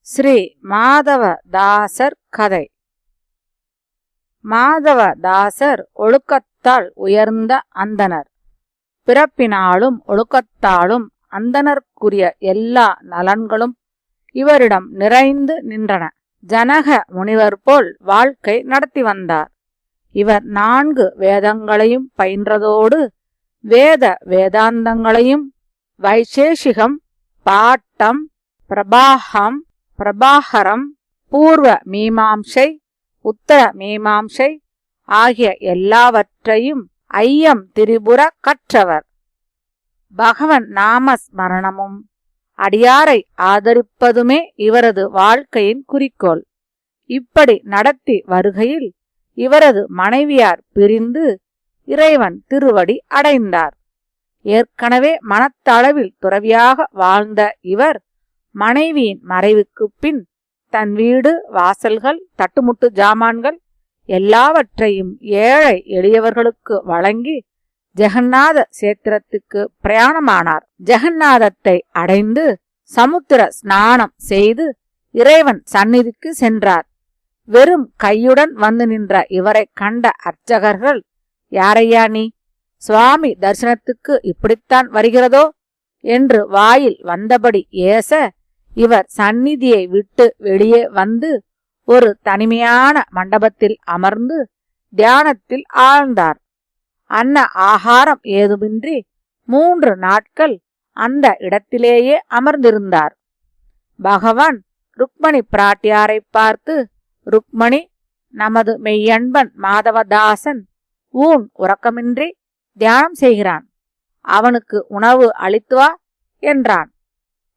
ஸ்ரீ மாதவதாசர் கதை. மாதவதாசர் ஒழுக்கத்தால் உயர்ந்த அந்தணர். பிறப்பினாலும் ஒழுக்கத்தாலும் அந்தணர்க்குரிய எல்லா நலன்களும் இவரிடம் நிறைந்து நின்றன. ஜனக முனிவர் போல் வாழ்க்கை நடத்தி வந்தார். இவர் 4 வேதங்களையும் பயின்றதோடு வேத வேதாந்தங்களையும் வைசேஷிகம், பாட்டம், பிரபாகரம், பூர்வ மீமாம்சை, உத்தர மீமாம்சை ஆகிய எல்லாவற்றையும் ஐயம் திரிபுர கற்றவர். பகவன் நாமஸ்மரணமும் அடியாரை ஆதரிப்பதுமே இவரது வாழ்க்கையின் குறிக்கோள். இப்படி நடத்தி வருகையில் இவரது மனைவியார் பிரிந்து இறைவன் திருவடி அடைந்தார். ஏற்கனவே மனத்தளவில் துறவியாக வாழ்ந்த இவர் மனைவியின் மறைவுக்குப் பின் தன் வீடு, வாசல்கள், தட்டுமுட்டு ஜாமான்கள் எல்லாவற்றையும் ஏழை எளியவர்களுக்கு வழங்கி ஜெகநாத சேத்திரத்துக்கு பிரயாணமானார். ஜெகநாதத்தை அடைந்து சமுத்திர ஸ்நானம் செய்து இறைவன் சந்நிதிக்கு சென்றார். வெறும் கையுடன் வந்து நின்ற இவரை கண்ட அர்ச்சகர்கள், யாரையா நீ? சுவாமி தரிசனத்துக்கு இப்படித்தான் வருகிறதோ என்று வாயில் வந்தபடி ஏச, இவர் சந்நிதியை விட்டு வெளியே வந்து ஒரு தனிமையான மண்டபத்தில் அமர்ந்து தியானத்தில் ஆழ்ந்தார். அன்ன ஆகாரம் ஏதுமின்றி 3 நாட்கள் அந்த இடத்திலேயே அமர்ந்திருந்தார். பகவான் ருக்மணி பிராட்டியாரை பார்த்து, ருக்மணி, நமது மெய்யன்பன் மாதவதாசன் ஊன் உறக்கமின்றி தியானம் செய்கிறான். அவனுக்கு உணவு அளித்து வா என்றான்.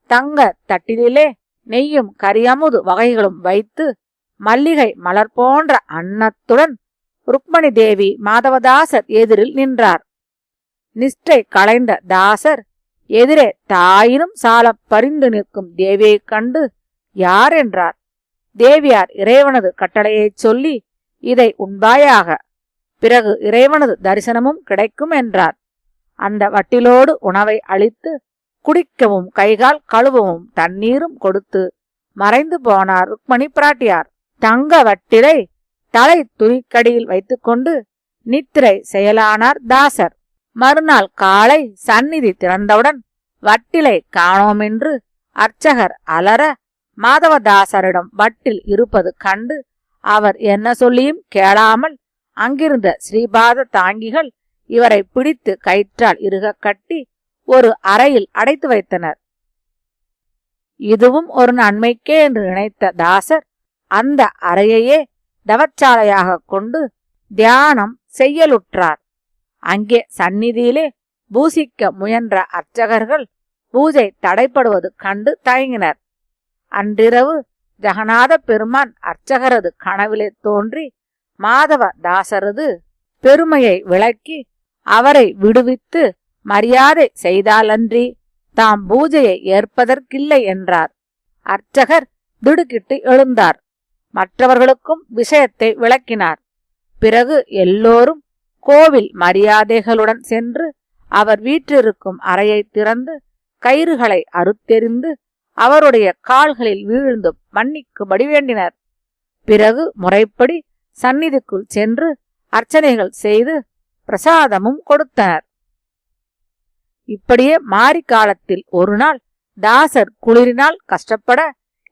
தங்க தட்டிலே நெய்யும் கரியமுது வகைகளும் வைத்து மல்லிகை மலர் போன்ற அன்னத்துடன் ருக்மணி தேவி மாதவதாசர் எதிரில் நின்றார். நிஷ்டை களைந்த தாசர் எதிரே தாயினும் சால பரிந்து நிற்கும் தேவியைக் கண்டு யார் என்றார். தேவியார் இறைவனது கட்டளையைச் சொல்லி, இதை உண்பாயாக, பிறகு இறைவனது தரிசனமும் கிடைக்கும் என்றார். அந்த வட்டிலோடு உணவை அளித்து குடிக்கவும் கைகால் கழுவவும் தண்ணீரும் கொடுத்து மறைந்து போனார் ருக்மணி பிராட்டியார். தங்க வட்டிலை தலை துணிக்கடியில் வைத்துக்கொண்டு நித்திரை செயலானார் தாசர். மறுநாள் காலை சந்நிதி திறந்தவுடன் வட்டிலை காணோமென்று அர்ச்சகர் அலற மாதவதாசரிடம் வட்டில் இருப்பது கண்டு அவர் என்ன சொல்லியும் கேளாமல் அங்கிருந்த ஸ்ரீபாத தாங்கிகள் இவரை பிடித்து கயிற்றால் இறுக கட்டி ஒரு அறையில் அடைத்து வைத்தனர். இதுவும் ஒரு நன்மைக்கே என்று நினைத்த தாசர் அந்த அறையையே தவச்சாலையாக கொண்டு தியானம் செய்யலுற்றார். அங்கே சந்நிதியிலே பூசிக்க முயன்ற அர்ச்சகர்கள் பூஜை தடைப்படுவது கண்டு தயங்கினர். அன்றிரவு ஜெகநாத பெருமான் அர்ச்சகரது கனவிலே தோன்றி மாதவ தாசரது பெருமையை விளக்கி அவரை விடுவித்து மரியாதை செய்தாலன்றி தாம் பூஜையை ஏற்பதற்கில்லை என்றார். அர்ச்சகர் திடுக்கிட்டு எழுந்தார். மற்றவர்களுக்கும் விஷயத்தை விளக்கினார். பிறகு எல்லோரும் கோவில் மரியாதைகளுடன் சென்று அவர் வீற்றிருக்கும் அறையை திறந்து கயிறுகளை அறுத்தெறிந்து அவருடைய கால்களில் வீழ்ந்து மன்னிக்கும்படி வேண்டினர். பிறகு முறைப்படி சந்நிதிக்குள் சென்று அர்ச்சனைகள் செய்து பிரசாதமும் கொடுத்தனர். இப்படியே மாரி காலத்தில் ஒரு நாள் தாசர் குளிரினால் கஷ்டப்பட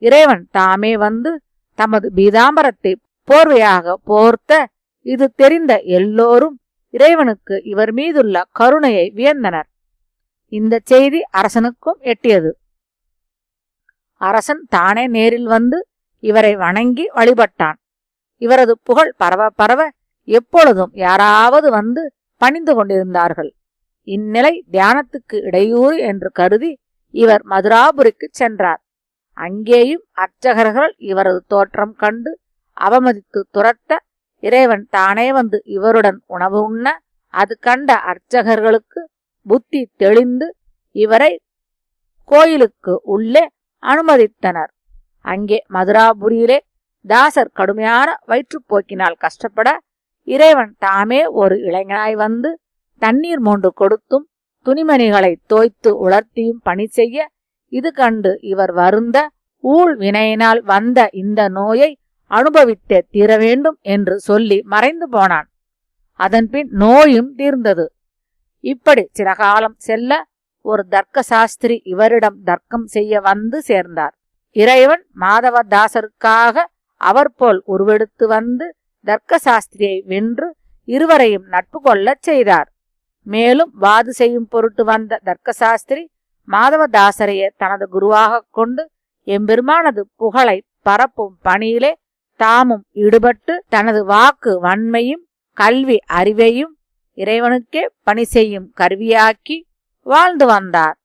இறைவன் தாமே வந்து தமது பீதாம்பரத்தை போர்வையாக போர்த்த இது தெரிந்த எல்லோரும் இறைவனுக்கு இவர் மீதுள்ள கருணையை வியந்தனர். இந்த செய்தி அரசனுக்கும் எட்டியது. அரசன் தானே நேரில் வந்து இவரை வணங்கி வழிபட்டான். இவரது புகழ் பரவ பரவ எப்பொழுதும் யாராவது வந்து பணிந்து கொண்டிருந்தார்கள். இந்நிலை தியானத்துக்கு இடையூறு என்று கருதி இவர் மதுராபுரிக்கு சென்றார். அங்கேயும் அர்ச்சகர்கள் இவரது தோற்றம் கண்டு அவமதித்து துரத்த இறைவன் தானே வந்து இவருடன் உணவு உண்ண அது கண்ட அர்ச்சகர்களுக்கு புத்தி தெளிந்து இவரை கோயிலுக்கு உள்ளே அனுமதித்தனர். அங்கே மதுராபுரியிலே தாசர் கடுமையான வயிற்றுப்போக்கினால் கஷ்டப்பட இறைவன் தாமே ஒரு இளைஞனாய் வந்து தண்ணீர் மோண்டு கொடுத்தும் துணிமணிகளை தோய்த்து உலர்த்தியும் பணி செய்ய இது கண்டு இவர் வருந்த ஊழ் வினையினால் வந்த இந்த நோயை அனுபவித்தே தீர வேண்டும் என்று சொல்லி மறைந்து போனான். அதன்பின் நோயும் தீர்ந்தது. இப்படி சில காலம் செல்ல ஒரு தர்க்க சாஸ்திரி இவரிடம் தர்க்கம் செய்ய வந்து சேர்ந்தார். இறைவன் மாதவதாசருக்காக அவர் போல் உருவெடுத்து வந்து தர்க்க சாஸ்திரியை வென்று இருவரையும் நட்பு கொள்ளச் செய்தார். மேலும் வாது செய்யும் பொருட்டு வந்த தர்க்க சாஸ்திரி மாதவதாசரையே தனது குருவாக கொண்டு எம்பெருமானது புகழை பரப்பும் பணியிலே தாமும் ஈடுபட்டு தனது வாக்கு வன்மையும் கல்வி அறிவையும் இறைவனுக்கே பணி செய்யும் கருவியாக்கி வாழ்ந்து வந்தார்.